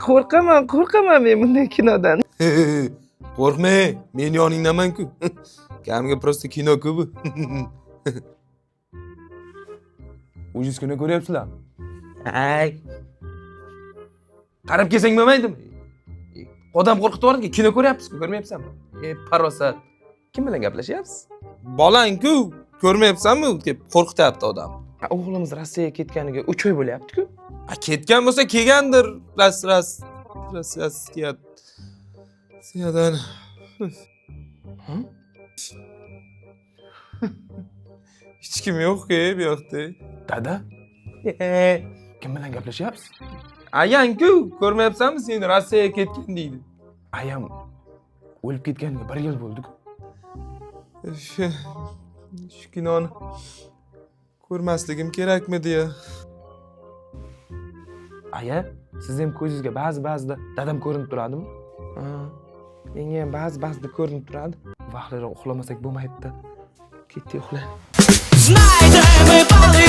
Qo'rqaman men bunday kinodan. Qo'rqma, men yoningdaman-ku. Kamga prosta kino-ku bu. Ujiz kino ko'ryapsizlar? Ay. Qarab kelsang bo'lmaydimi? Odam qo'rqitib yuboradi, kino ko'ryapsiz-ku, ko'rmayapsanmi? Parosat. Kim bilan gaplashyapsiz? Bolang-ku, ko'rmayapsanmi? Deb qo'rqityapti odam. O'g'limiz Rossiyaga ketganiga 3 oy bo'lyapti-ku. Ketgan bo'lsa kelgandir. Rossiyadan. Hech kim yo'q-ku bu yoqda. Dada? Kim bilan gaplashyapsiz? Ayang-ku, ko'rmayapsanmi seni Rossiyaga ketgan deydi. Ayam o'lib ketganiga 1 yil bo'ldi-ku. Shu kinoni ko'rmasligim kerakmidi ya? Aya, siz ham ko'zingizga ba'zida dadam ko'rinib turadimi? Menga ham ba'zida ko'rinib turadi. Vaqtliroq uxlamasak bo'lmaydi-da. Ketdi uxlang. Знайдемо полы,